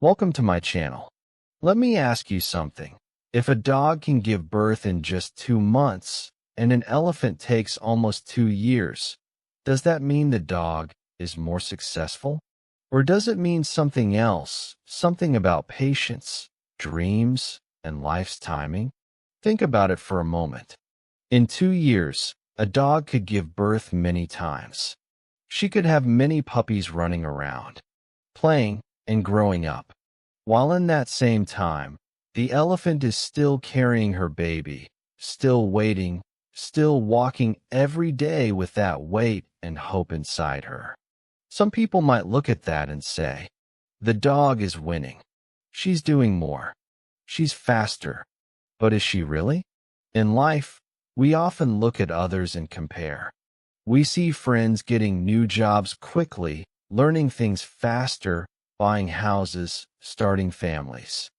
Welcome to my channel. Let me ask you something. If a dog can give birth in just 2 months and an elephant takes almost 2 years, does that mean the dog is more successful? Or does it mean something else, something about patience, dreams, and life's timing? Think about it for a moment. In 2 years, a dog could give birth many times. She could have many puppies running around, playing, and growing up. While in that same time, the elephant is still carrying her baby, still waiting, still walking every day with that weight and hope inside her. Some people might look at that and say, the dog is winning. She's doing more. She's faster. But is she really? In life, we often look at others and compare. We see friends getting new jobs quickly, learning things faster, buying houses, starting families,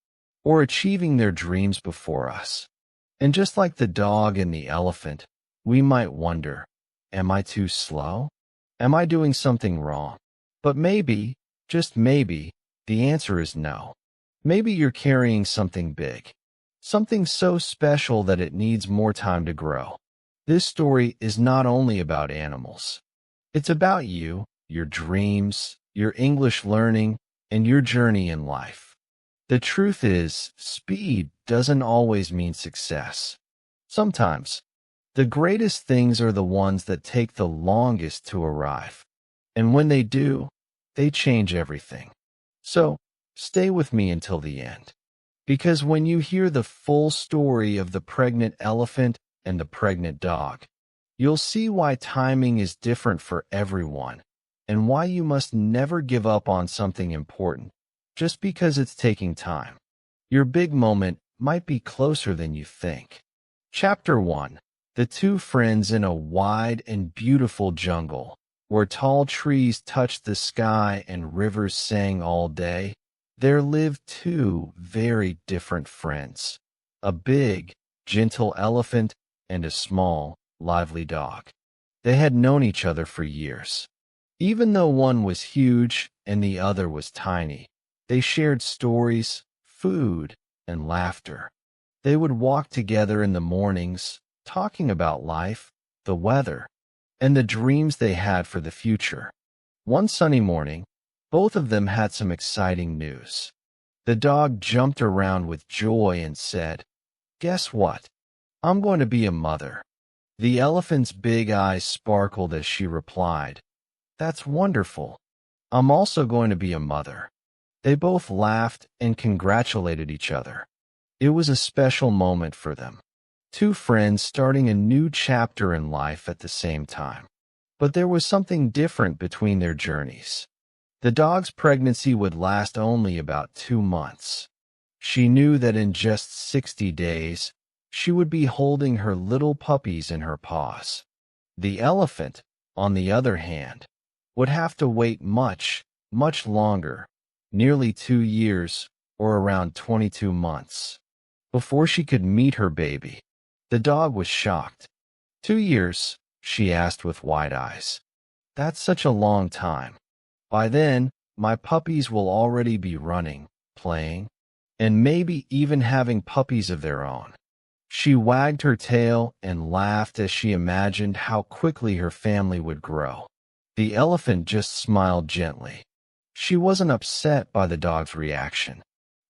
or achieving their dreams before us. And just like the dog and the elephant, we might wonder, am I too slow? Am I doing something wrong? But maybe, just maybe, the answer is no. Maybe you're carrying something big, something so special that it needs more time to grow. This story is not only about animals. It's about you, your dreams, your English learning, and your journey in life. The truth is, speed doesn't always mean success. Sometimes, the greatest things are the ones that take the longest to arrive. And when they do, they change everything. So, stay with me until the end. Because when you hear the full story of the pregnant elephant and the pregnant dog, you'll see why timing is different for everyone and why you must never give up on something important just because it's taking time. Your big moment might be closer than you think. Chapter 1. The two friends in a wide and beautiful jungle, where tall trees touched the sky and rivers sang all day, there lived two very different friends, a big, gentle elephant and a small, lively dog. They had known each other for years. Even though one was huge and the other was tiny, they shared stories, food, and laughter. They would walk together in the mornings, talking about life, the weather, and the dreams they had for the future. One sunny morning, both of them had some exciting news. The dog jumped around with joy and said, "Guess what? I'm going to be a mother." The elephant's big eyes sparkled as she replied, "That's wonderful. I'm also going to be a mother." They both laughed and congratulated each other. It was a special moment for them. Two friends starting a new chapter in life at the same time. But there was something different between their journeys. The dog's pregnancy would last only about 2 months. She knew that in just 60 days, she would be holding her little puppies in her paws. The elephant, on the other hand, would have to wait much, much longer, nearly 2 years, or around 22 months, before she could meet her baby. The dog was shocked. 2 years, she asked with wide eyes. That's such a long time. By then, my puppies will already be running, playing, and maybe even having puppies of their own. She wagged her tail and laughed as she imagined how quickly her family would grow. The elephant just smiled gently. She wasn't upset by the dog's reaction.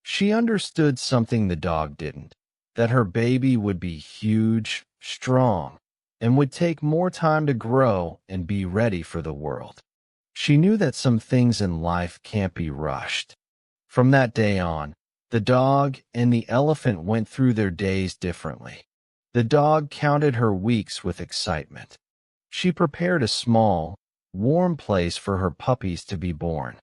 She understood something the dog didn't, that her baby would be huge, strong, and would take more time to grow and be ready for the world. She knew that some things in life can't be rushed. From that day on, the dog and the elephant went through their days differently. The dog counted her weeks with excitement. She prepared a small, warm place for her puppies to be born.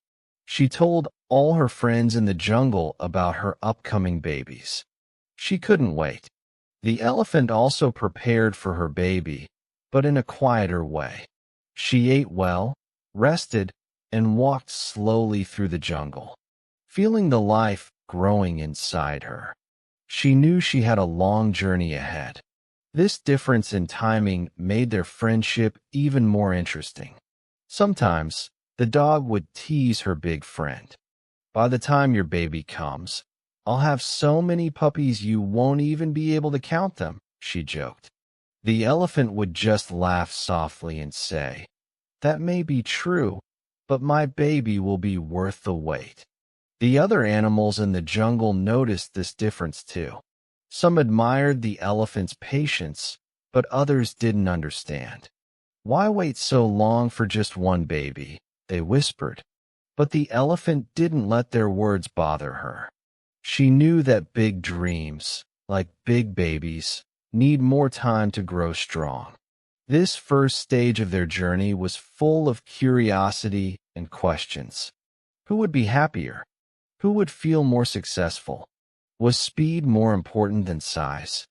She told all her friends in the jungle about her upcoming babies. She couldn't wait. The elephant also prepared for her baby, but in a quieter way. She ate well, rested, and walked slowly through the jungle, feeling the life growing inside her. She knew she had a long journey ahead. This difference in timing made their friendship even more interesting. Sometimes, the dog would tease her big friend. By the time your baby comes, I'll have so many puppies you won't even be able to count them, she joked. The elephant would just laugh softly and say, that may be true, but my baby will be worth the wait. The other animals in the jungle noticed this difference too. Some admired the elephant's patience, but others didn't understand. Why wait so long for just one baby? They whispered. But the elephant didn't let their words bother her. She knew that big dreams, like big babies, need more time to grow strong. This first stage of their journey was full of curiosity and questions. Who would be happier? Who would feel more successful? Was speed more important than size?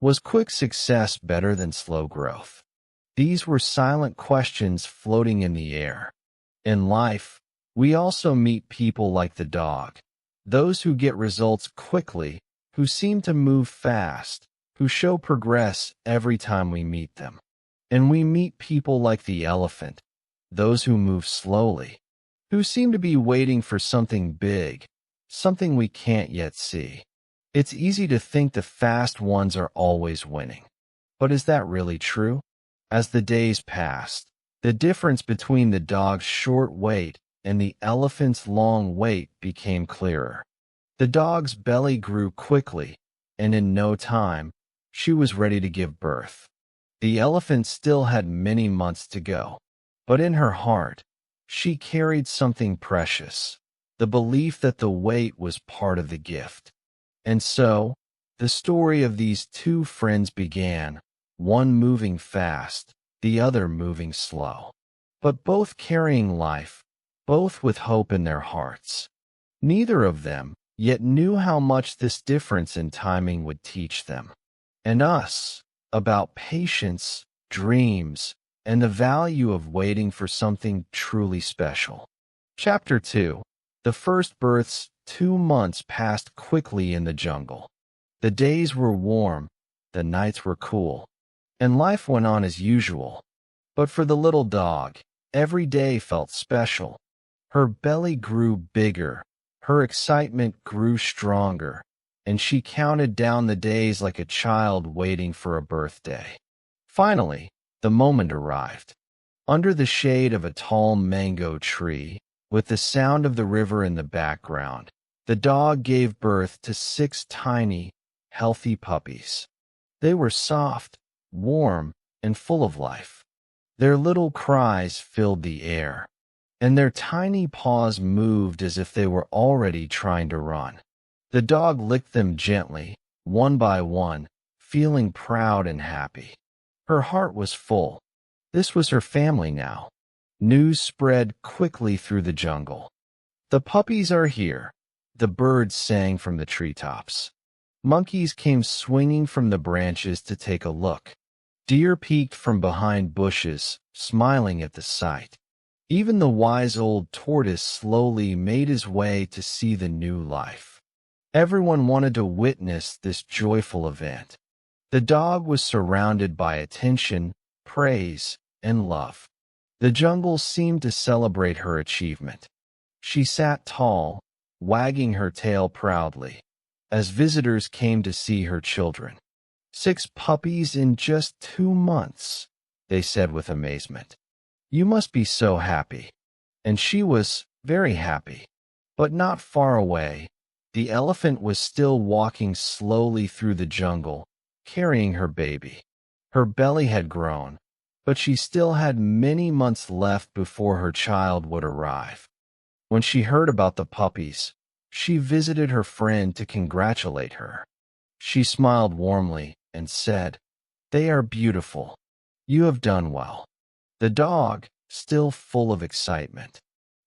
Was quick success better than slow growth? These were silent questions floating in the air. In life, we also meet people like the dog, those who get results quickly, who seem to move fast, who show progress every time we meet them. And we meet people like the elephant, those who move slowly, who seem to be waiting for something big, something we can't yet see. It's easy to think the fast ones are always winning. But is that really true? As the days passed, the difference between the dog's short wait and the elephant's long wait became clearer. The dog's belly grew quickly, and in no time, she was ready to give birth. The elephant still had many months to go, but in her heart, she carried something precious, the belief that the wait was part of the gift. And so, the story of these two friends began, one moving fast, the other moving slow, but both carrying life, both with hope in their hearts. Neither of them yet knew how much this difference in timing would teach them. And us, about patience, dreams, and the value of waiting for something truly special. Chapter 2. The first births. 2 months passed quickly in the jungle. The days were warm, the nights were cool, and life went on as usual. But for the little dog, every day felt special. Her belly grew bigger, her excitement grew stronger, and she counted down the days like a child waiting for a birthday. Finally, the moment arrived. Under the shade of a tall mango tree, with the sound of the river in the background, the dog gave birth to 6 tiny, healthy puppies. They were soft, warm, and full of life. Their little cries filled the air, and their tiny paws moved as if they were already trying to run. The dog licked them gently, one by one, feeling proud and happy. Her heart was full. This was her family now. News spread quickly through the jungle. The puppies are here, the birds sang from the treetops. Monkeys came swinging from the branches to take a look. Deer peeked from behind bushes, smiling at the sight. Even the wise old tortoise slowly made his way to see the new life. Everyone wanted to witness this joyful event. The dog was surrounded by attention, praise, and love. The jungle seemed to celebrate her achievement. She sat tall, wagging her tail proudly, as visitors came to see her children. 6 puppies in just 2 months, they said with amazement. You must be so happy. And she was very happy. But not far away, the elephant was still walking slowly through the jungle, carrying her baby. Her belly had grown, but she still had many months left before her child would arrive. When she heard about the puppies, she visited her friend to congratulate her. She smiled warmly and said, "They are beautiful. You have done well." The dog, still full of excitement,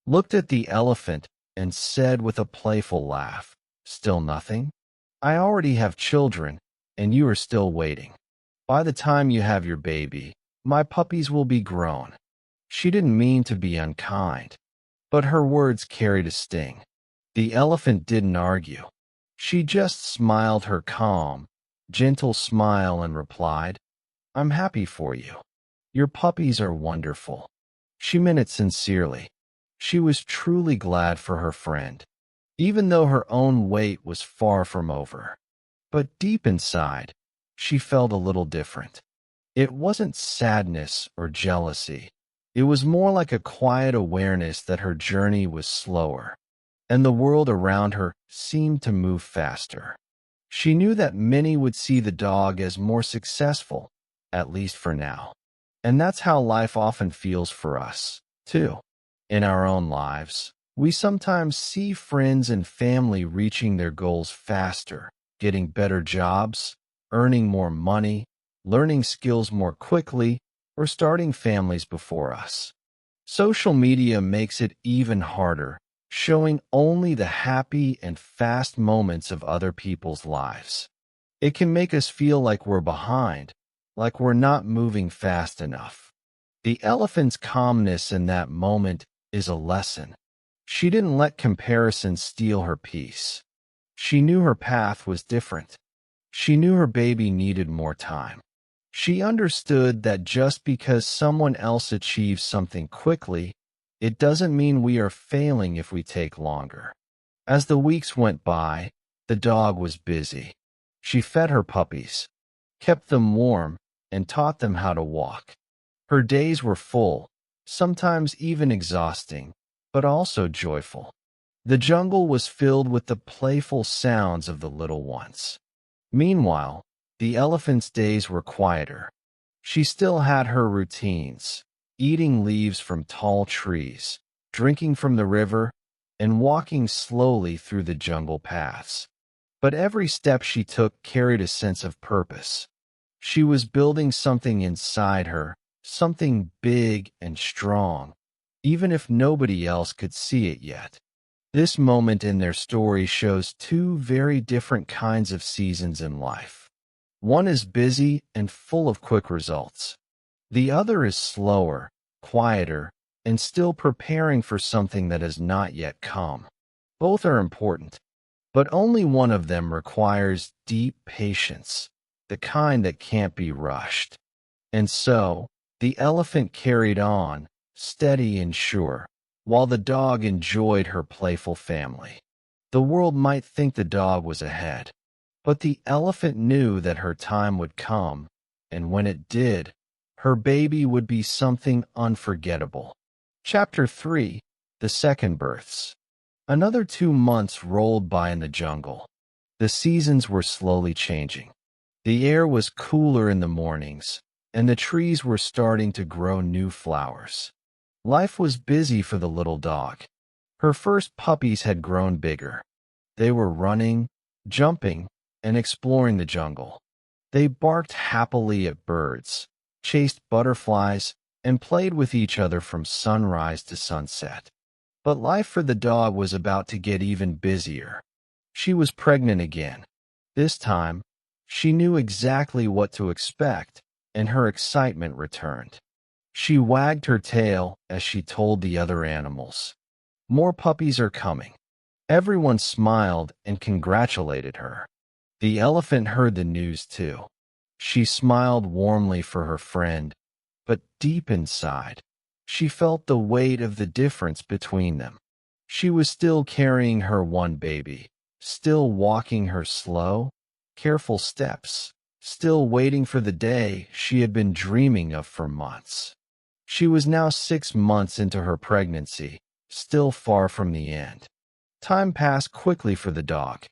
looked at the elephant and said with a playful laugh, "Still nothing? I already have children, and you are still waiting. By the time you have your baby, my puppies will be grown." She didn't mean to be unkind, but her words carried a sting. The elephant didn't argue. She just smiled her calm, gentle smile and replied, "I'm happy for you. Your puppies are wonderful." She meant it sincerely. She was truly glad for her friend. even though her own wait was far from over. But deep inside, she felt a little different. It wasn't sadness or jealousy. It was more like a quiet awareness that her journey was slower, and the world around her seemed to move faster. She knew that many would see the dog as more successful, at least for now. And that's how life often feels for us, too. In our own lives, we sometimes see friends and family reaching their goals faster, getting better jobs, earning more money, learning skills more quickly, or starting families before us. Social media makes it even harder, showing only the happy and fast moments of other people's lives. It can make us feel like we're behind, like we're not moving fast enough. The elephant's calmness in that moment is a lesson. She didn't let comparison steal her peace. She knew her path was different. She knew her baby needed more time. She understood that just because someone else achieves something quickly, it doesn't mean we are failing if we take longer. As the weeks went by, the dog was busy. She fed her puppies, kept them warm, and taught them how to walk. Her days were full, sometimes even exhausting, but also joyful. The jungle was filled with the playful sounds of the little ones. Meanwhile, the elephant's days were quieter. She still had her routines, eating leaves from tall trees, drinking from the river, and walking slowly through the jungle paths. But every step she took carried a sense of purpose. She was building something inside her, something big and strong, even if nobody else could see it yet. This moment in their story shows two very different kinds of seasons in life. One is busy and full of quick results. The other is slower, quieter, and still preparing for something that has not yet come. Both are important, but only one of them requires deep patience, the kind that can't be rushed. And so, the elephant carried on, steady and sure, while the dog enjoyed her playful family. The world might think the dog was ahead, but the elephant knew that her time would come, and when it did, her baby would be something unforgettable. Chapter 3: The Second Births. Another 2 months rolled by in the jungle. The seasons were slowly changing. The air was cooler in the mornings, and the trees were starting to grow new flowers. Life was busy for the little dog. Her first puppies had grown bigger. They were running, jumping, and exploring the jungle. They barked happily at birds, chased butterflies, and played with each other from sunrise to sunset. But life for the dog was about to get even busier. She was pregnant again. This time, she knew exactly what to expect, and her excitement returned. She wagged her tail as she told the other animals, "More puppies are coming." Everyone smiled and congratulated her. The elephant heard the news too. She smiled warmly for her friend, but deep inside, she felt the weight of the difference between them. She was still carrying her one baby, still walking her slow, careful steps, still waiting for the day she had been dreaming of for months. She was now 6 months into her pregnancy, still far from the end. Time passed quickly for the dog.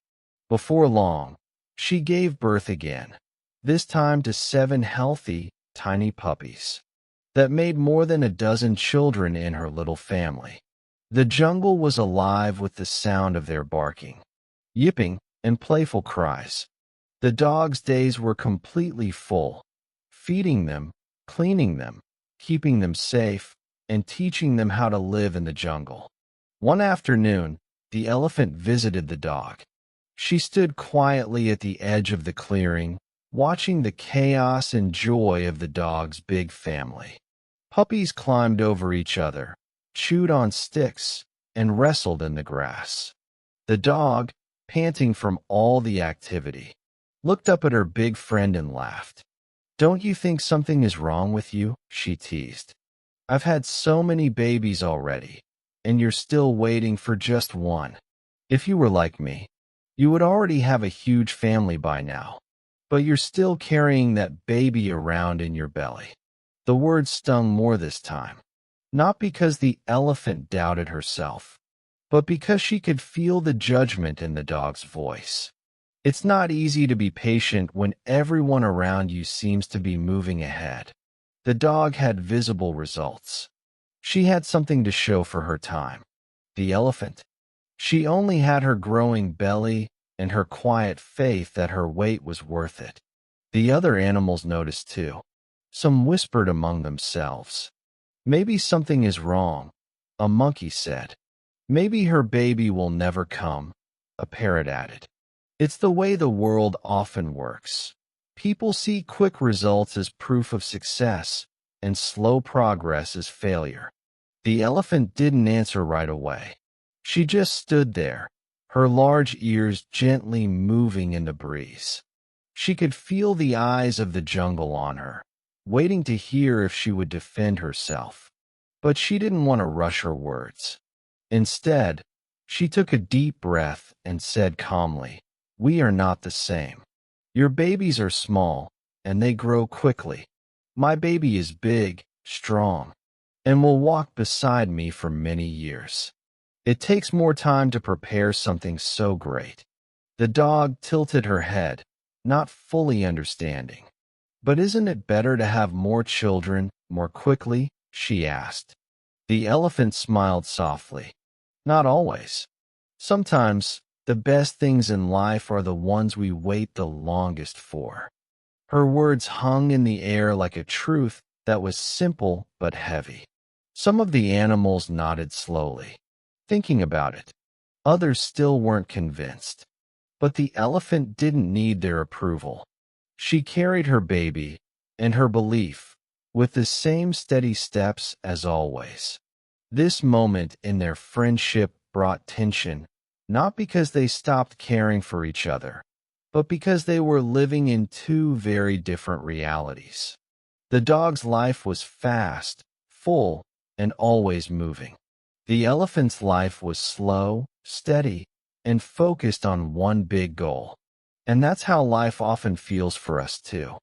Before long, she gave birth again, this time to 7 healthy, tiny puppies that made more than a dozen children in her little family. The jungle was alive with the sound of their barking, yipping, and playful cries. The dog's days were completely full, feeding them, cleaning them, keeping them safe, and teaching them how to live in the jungle. One afternoon, the elephant visited the dog. She stood quietly at the edge of the clearing, watching the chaos and joy of the dog's big family. Puppies climbed over each other, chewed on sticks, and wrestled in the grass. The dog, panting from all the activity, looked up at her big friend and laughed. "Don't you think something is wrong with you?" she teased. "I've had so many babies already, and you're still waiting for just one." If you were like me, you would already have a huge family by now, but you're still carrying that baby around in your belly. The words stung more this time, not because the elephant doubted herself, but because she could feel the judgment in the dog's voice. It's not easy to be patient when everyone around you seems to be moving ahead. The dog had visible results. She had something to show for her time. The elephant, she only had her growing belly and her quiet faith that her wait was worth it. The other animals noticed too. Some whispered among themselves. Maybe something is wrong, a monkey said. Maybe her baby will never come, a parrot added. It's the way the world often works. People see quick results as proof of success and slow progress as failure. The elephant didn't answer right away. She just stood there, her large ears gently moving in the breeze. She could feel the eyes of the jungle on her, waiting to hear if she would defend herself. But she didn't want to rush her words. Instead, she took a deep breath and said calmly, "We are not the same. Your babies are small, and they grow quickly. My baby is big, strong, and will walk beside me for many years. It takes more time to prepare something so great." The dog tilted her head, not fully understanding. "But isn't it better to have more children more quickly?" she asked. The elephant smiled softly. "Not always. Sometimes the best things in life are the ones we wait the longest for." Her words hung in the air like a truth that was simple but heavy. Some of the animals nodded slowly, thinking about it. Others still weren't convinced. But the elephant didn't need their approval. She carried her baby and her belief with the same steady steps as always. This moment in their friendship brought tension, not because they stopped caring for each other, but because they were living in two very different realities. The dog's life was fast, full, and always moving. The elephant's life was slow, steady, and focused on one big goal. And that's how life often feels for us too.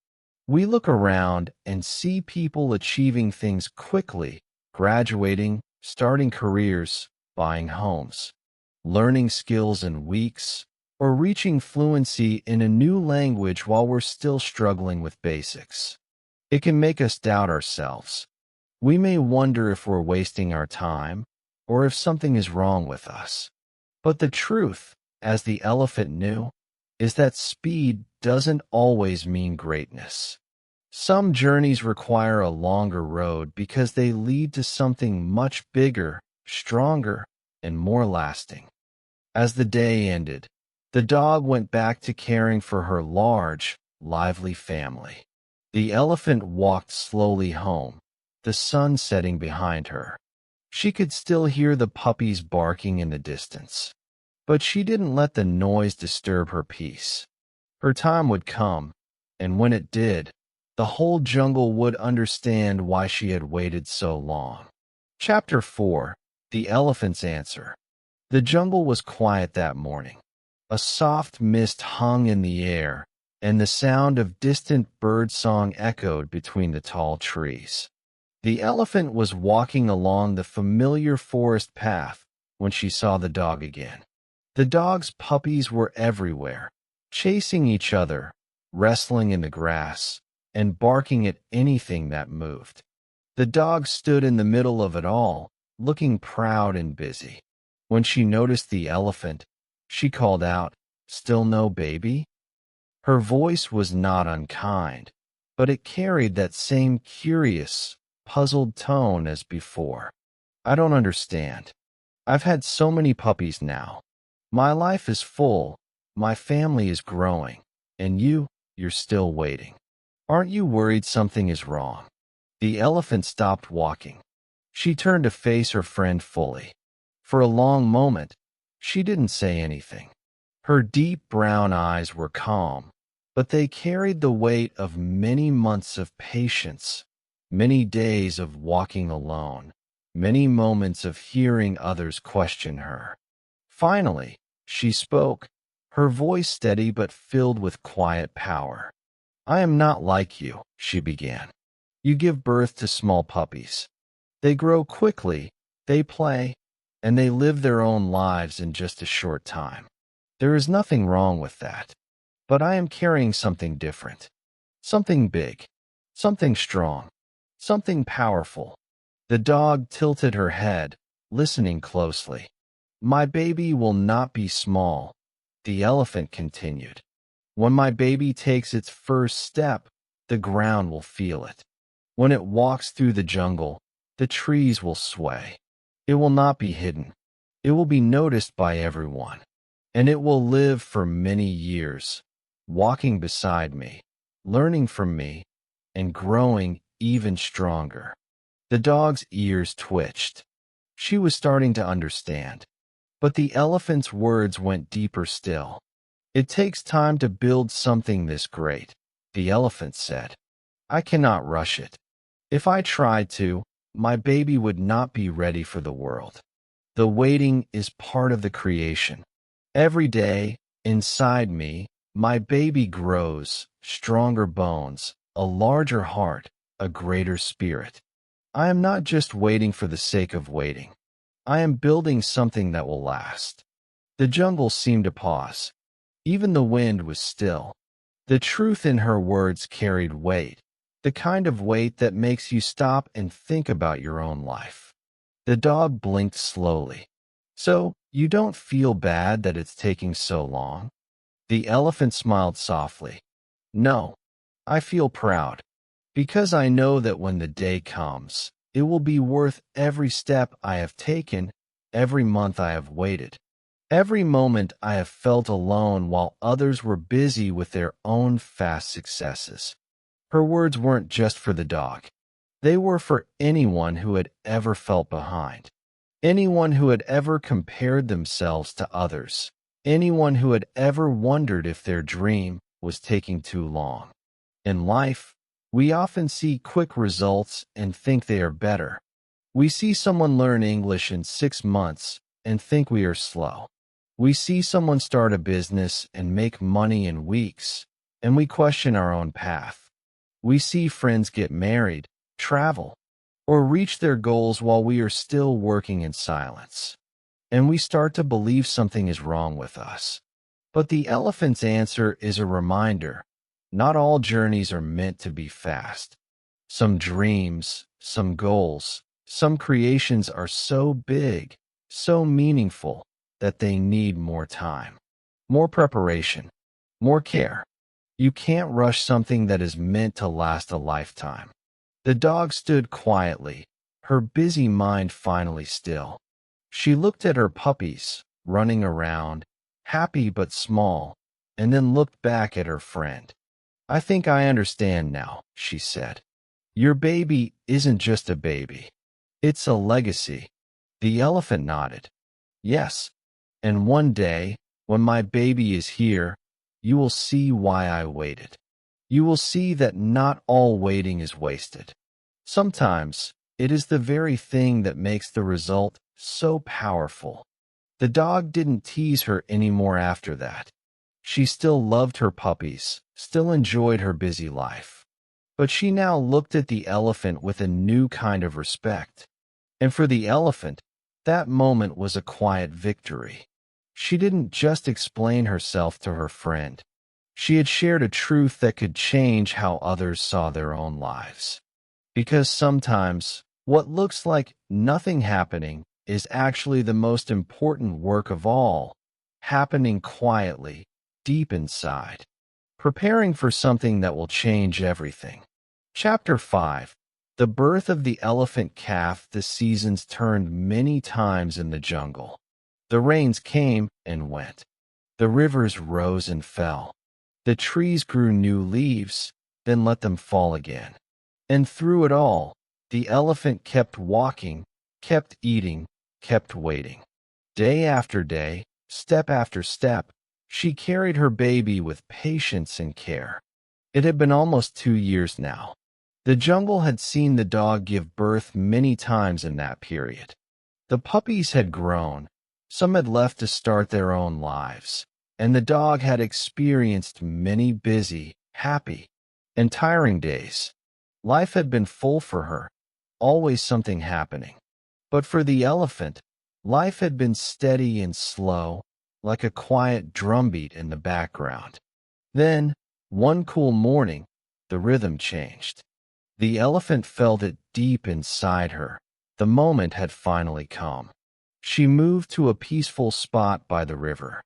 We look around and see people achieving things quickly, graduating, starting careers, buying homes, learning skills in weeks, or reaching fluency in a new language while we're still struggling with basics. It can make us doubt ourselves. We may wonder if we're wasting our time or if something is wrong with us. But the truth, as the elephant knew, is that speed doesn't always mean greatness. Some journeys require a longer road because they lead to something much bigger, stronger, and more lasting. As the day ended, the dog went back to caring for her large, lively family. The elephant walked slowly home, the sun setting behind her. She could still hear the puppies barking in the distance. But she didn't let the noise disturb her peace. Her time would come, and when it did, the whole jungle would understand why she had waited so long. Chapter 4: The Elephant's Answer. The jungle was quiet that morning. A soft mist hung in the air, and the sound of distant bird song echoed between the tall trees. The elephant was walking along the familiar forest path when she saw the dog again. The dog's puppies were everywhere, chasing each other, wrestling in the grass, and barking at anything that moved. The dog stood in the middle of it all, looking proud and busy. When she noticed the elephant, she called out, "Still no baby?" Her voice was not unkind, but it carried that same curious, puzzled tone as before. "I don't understand. I've had so many puppies now. My life is full, my family is growing, and you're still waiting. Aren't you worried something is wrong?" The elephant stopped walking. She turned to face her friend fully. For a long moment, she didn't say anything. Her deep brown eyes were calm, but they carried the weight of many months of patience, many days of walking alone, many moments of hearing others question her. Finally, She spoke, her voice steady but filled with quiet power. I am not like you, she began. You give birth to small puppies. They grow quickly, they play, and they live their own lives in just a short time. There is nothing wrong with that. But I am carrying something different. Something big. Something strong. Something powerful. The dog tilted her head, listening closely. My baby will not be small, the elephant continued. When my baby takes its first step, the ground will feel it. When it walks through the jungle, the trees will sway. It will not be hidden. It will be noticed by everyone. And it will live for many years, walking beside me, learning from me, and growing even stronger. The dog's ears twitched. She was starting to understand. But the elephant's words went deeper still. It takes time to build something this great, the elephant said. I cannot rush it. If I tried to, my baby would not be ready for the world. The waiting is part of the creation. Every day, inside me, my baby grows, stronger bones, a larger heart, a greater spirit. I am not just waiting for the sake of waiting. I am building something that will last. The jungle seemed to pause. Even the wind was still. The truth in her words carried weight, the kind of weight that makes you stop and think about your own life. The dog blinked slowly. So, you don't feel bad that it's taking so long? The elephant smiled softly. No, I feel proud. Because I know that when the day comes, it will be worth every step I have taken, every month I have waited, every moment I have felt alone while others were busy with their own fast successes. Her words weren't just for the dog. They were for anyone who had ever felt behind. Anyone who had ever compared themselves to others. Anyone who had ever wondered if their dream was taking too long. In life, we often see quick results and think they are better. We see someone learn English in 6 months and think we are slow. We see someone start a business and make money in weeks, and we question our own path. We see friends get married, travel, or reach their goals while we are still working in silence. And we start to believe something is wrong with us. But the elephant's answer is a reminder. Not all journeys are meant to be fast. Some dreams, some goals, some creations are so big, so meaningful, that they need more time, more preparation, more care. You can't rush something that is meant to last a lifetime. The dog stood quietly, her busy mind finally still. She looked at her puppies, running around, happy but small, and then looked back at her friend. I think I understand now, she said. Your baby isn't just a baby. It's a legacy. The elephant nodded. Yes, and one day, when my baby is here, you will see why I waited. You will see that not all waiting is wasted. Sometimes, it is the very thing that makes the result so powerful. The dog didn't tease her anymore after that. She still loved her puppies, still enjoyed her busy life. But she now looked at the elephant with a new kind of respect. And for the elephant, that moment was a quiet victory. She didn't just explain herself to her friend. She had shared a truth that could change how others saw their own lives. Because sometimes, what looks like nothing happening is actually the most important work of all, happening quietly, deep inside, preparing for something that will change everything. Chapter 5. The birth of the elephant calf. The seasons turned many times in the jungle. The rains came and went. The rivers rose and fell. The trees grew new leaves, then let them fall again. And through it all, the elephant kept walking, kept eating, kept waiting. Day after day, step after step, she carried her baby with patience and care. It had been almost 2 years now. The jungle had seen the dog give birth many times in that period. The puppies had grown, Some had left to start their own lives, and the dog had experienced many busy, happy, and tiring days. Life had been full for her, always something happening. But for the elephant, life had been steady and slow, like a quiet drumbeat in the background. Then, one cool morning, the rhythm changed. The elephant felt it deep inside her. The moment had finally come. She moved to a peaceful spot by the river,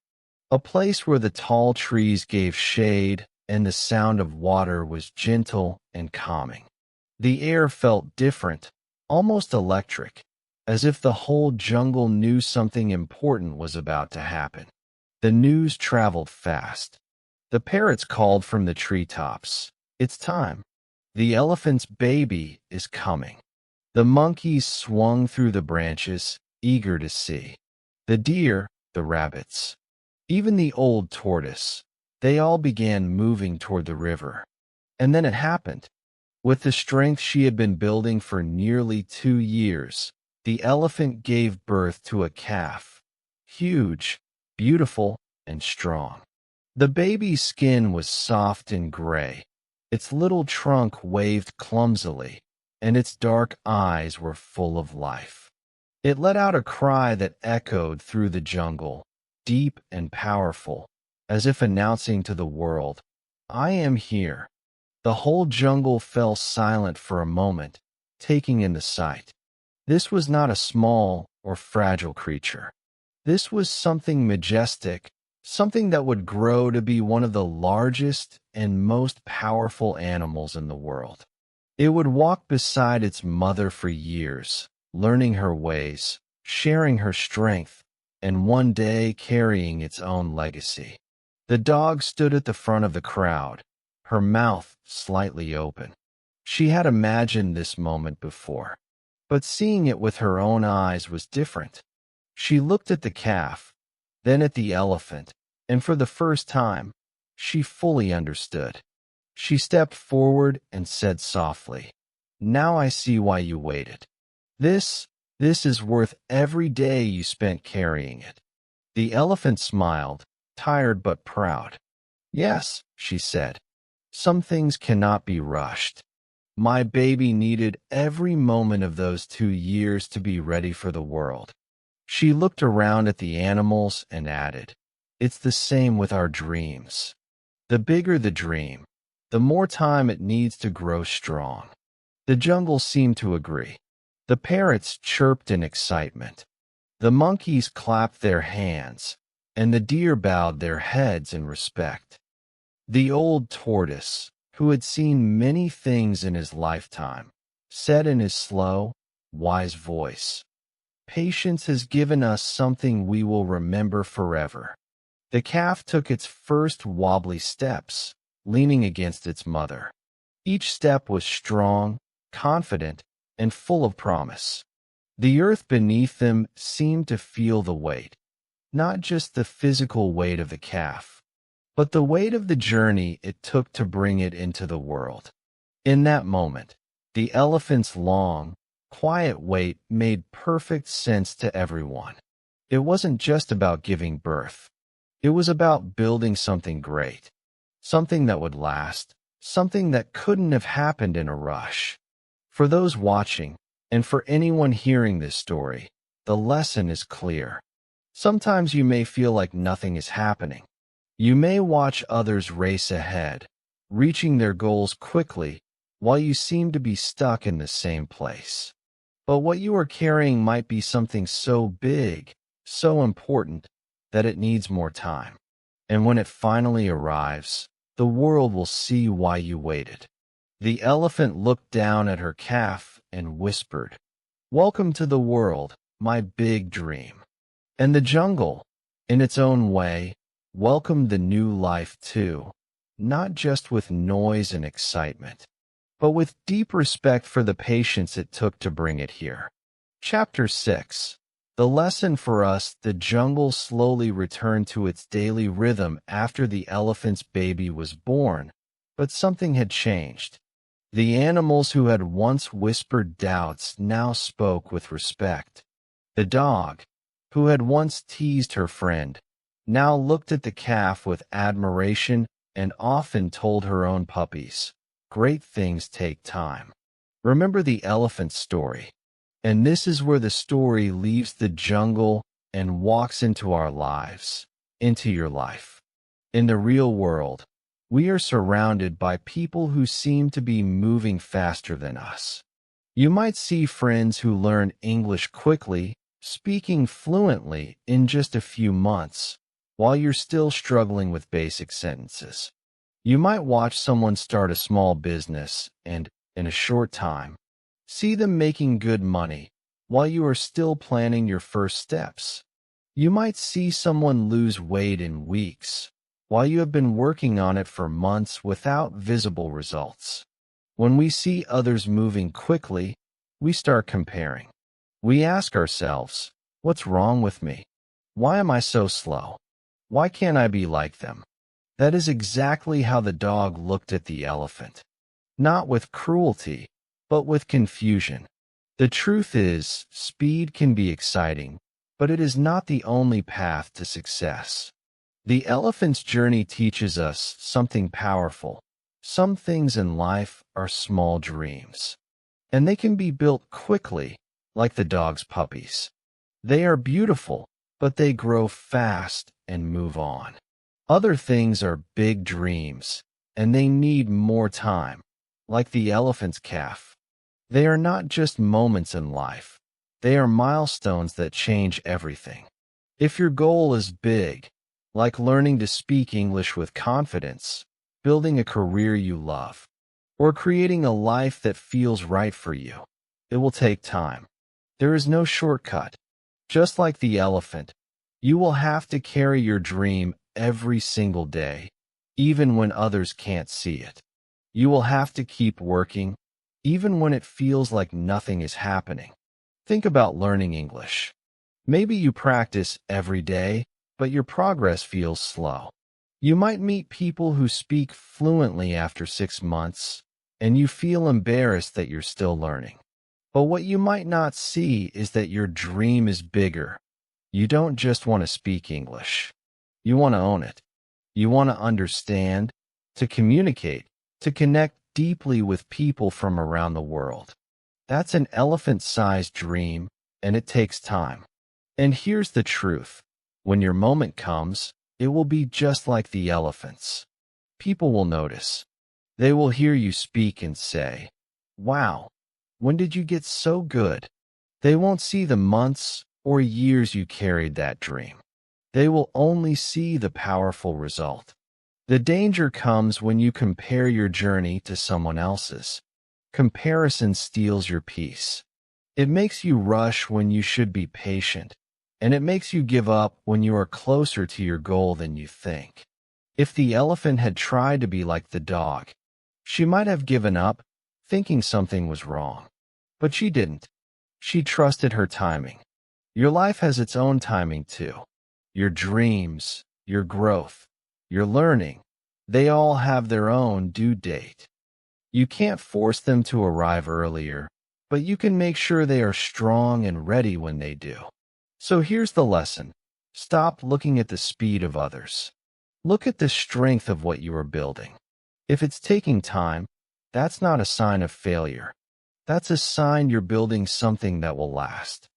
a place where the tall trees gave shade and the sound of water was gentle and calming. The air felt different, almost electric, as if the whole jungle knew something important was about to happen. The news traveled fast. The parrots called from the treetops. It's time. The elephant's baby is coming. The monkeys swung through the branches, eager to see. The deer, the rabbits, even the old tortoise, they all began moving toward the river. And then it happened. With the strength she had been building for nearly 2 years, the elephant gave birth to a calf. Huge, beautiful, and strong. The baby's skin was soft and gray. Its little trunk waved clumsily, and its dark eyes were full of life. It let out a cry that echoed through the jungle, deep and powerful, as if announcing to the world, "I am here." The whole jungle fell silent for a moment, taking in the sight. This was not a small or fragile creature. This was something majestic, something that would grow to be one of the largest and most powerful animals in the world. It would walk beside its mother for years, learning her ways, sharing her strength, and one day carrying its own legacy. The dog stood at the front of the crowd, her mouth slightly open. She had imagined this moment before, but seeing it with her own eyes was different. She looked at the calf, then at the elephant, and for the first time, she fully understood. She stepped forward and said softly, "Now I see why you waited. This is worth every day you spent carrying it." The elephant smiled, tired but proud. "Yes," she said, "some things cannot be rushed. My baby needed every moment of those 2 years to be ready for the world." She looked around at the animals and added, "It's the same with our dreams. The bigger the dream, the more time it needs to grow strong." The jungle seemed to agree. The parrots chirped in excitement. The monkeys clapped their hands, and the deer bowed their heads in respect. The old tortoise, who had seen many things in his lifetime, said in his slow, wise voice, "Patience has given us something we will remember forever." The calf took its first wobbly steps, leaning against its mother. Each step was strong, confident, and full of promise. The earth beneath them seemed to feel the weight, not just the physical weight of the calf, but the weight of the journey it took to bring it into the world. In that moment, the elephant's long, quiet wait made perfect sense to everyone. It wasn't just about giving birth. It was about building something great, something that would last, something that couldn't have happened in a rush. For those watching, and for anyone hearing this story, the lesson is clear. Sometimes you may feel like nothing is happening. You may watch others race ahead, reaching their goals quickly, while you seem to be stuck in the same place. But what you are carrying might be something so big, so important, that it needs more time. And when it finally arrives, the world will see why you waited. The elephant looked down at her calf and whispered, "Welcome to the world, my big dream." And the jungle, in its own way, welcomed the new life too, not just with noise and excitement, but with deep respect for the patience it took to bring it here. Chapter 6. The lesson for us: the jungle slowly returned to its daily rhythm after the elephant's baby was born, but something had changed. The animals who had once whispered doubts now spoke with respect. The dog, who had once teased her friend, now looked at the calf with admiration and often told her own puppies, "Great things take time." Remember the elephant story. And this is where the story leaves the jungle and walks into our lives, into your life. In the real world, we are surrounded by people who seem to be moving faster than us. You might see friends who learn English quickly, speaking fluently in just a few months, while you're still struggling with basic sentences. You might watch someone start a small business and, in a short time, see them making good money while you are still planning your first steps. You might see someone lose weight in weeks while you have been working on it for months without visible results. When we see others moving quickly, we start comparing. We ask ourselves, what's wrong with me? Why am I so slow? Why can't I be like them? That is exactly how the dog looked at the elephant. Not with cruelty, but with confusion. The truth is, speed can be exciting, but it is not the only path to success. The elephant's journey teaches us something powerful. Some things in life are small dreams, and they can be built quickly, like the dog's puppies. They are beautiful, but they grow fast and move on. Other things are big dreams, and they need more time, like the elephant's calf. They are not just moments in life. They are milestones that change everything. If your goal is big, like learning to speak English with confidence, building a career you love, or creating a life that feels right for you, it will take time. There is no shortcut. Just like the elephant, you will have to carry your dream every single day, even when others can't see it. You will have to keep working, even when it feels like nothing is happening. Think about learning English. Maybe you practice every day, but your progress feels slow. You might meet people who speak fluently after 6 months, and you feel embarrassed that you're still learning. But what you might not see is that your dream is bigger. You don't just want to speak English. You want to own it. You want to understand, to communicate, to connect deeply with people from around the world. That's an elephant-sized dream, and it takes time. And here's the truth. When your moment comes, it will be just like the elephants. People will notice. They will hear you speak and say, "Wow, when did you get so good?" They won't see the months or years you carried that dream. They will only see the powerful result. The danger comes when you compare your journey to someone else's. Comparison steals your peace. It makes you rush when you should be patient, and it makes you give up when you are closer to your goal than you think. If the elephant had tried to be like the dog, she might have given up, thinking something was wrong. But she didn't. She trusted her timing. Your life has its own timing too. Your dreams, your growth, your learning, they all have their own due date. You can't force them to arrive earlier, but you can make sure they are strong and ready when they do. So here's the lesson. Stop looking at the speed of others. Look at the strength of what you are building. If it's taking time, that's not a sign of failure. That's a sign you're building something that will last.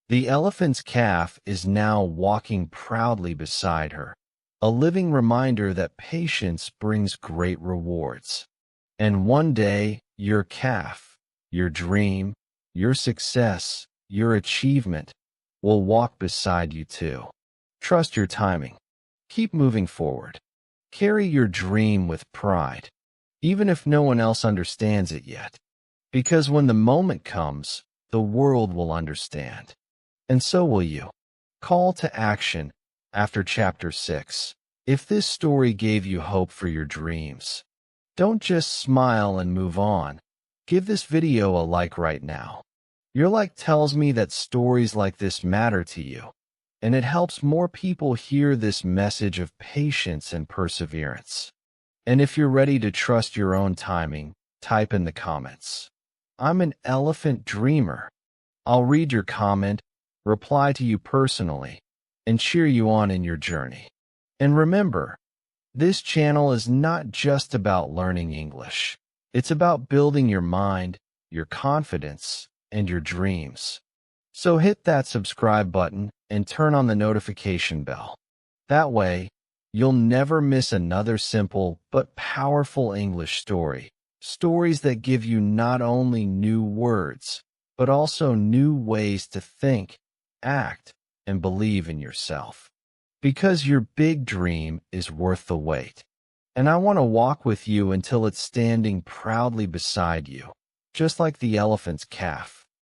The elephant's calf is now walking proudly beside her, a living reminder that patience brings great rewards. And one day, your calf, your dream, your success, your achievement will walk beside you too. Trust your timing. Keep moving forward. Carry your dream with pride, even if no one else understands it yet. Because when the moment comes, the world will understand. And so will you. Call to action after Chapter 6. If this story gave you hope for your dreams, don't just smile and move on. Give this video a like right now. Your like tells me that stories like this matter to you, and it helps more people hear this message of patience and perseverance. And if you're ready to trust your own timing, type in the comments, "I'm an elephant dreamer." I'll read your comment, reply to you personally, and cheer you on in your journey. And remember, this channel is not just about learning English. It's about building your mind, your confidence, and your dreams. So hit that subscribe button and turn on the notification bell. That way, you'll never miss another simple but powerful English story. Stories that give you not only new words, but also new ways to think, act, and believe in yourself. Because your big dream is worth the wait. And I want to walk with you until it's standing proudly beside you, just like the elephant's calf.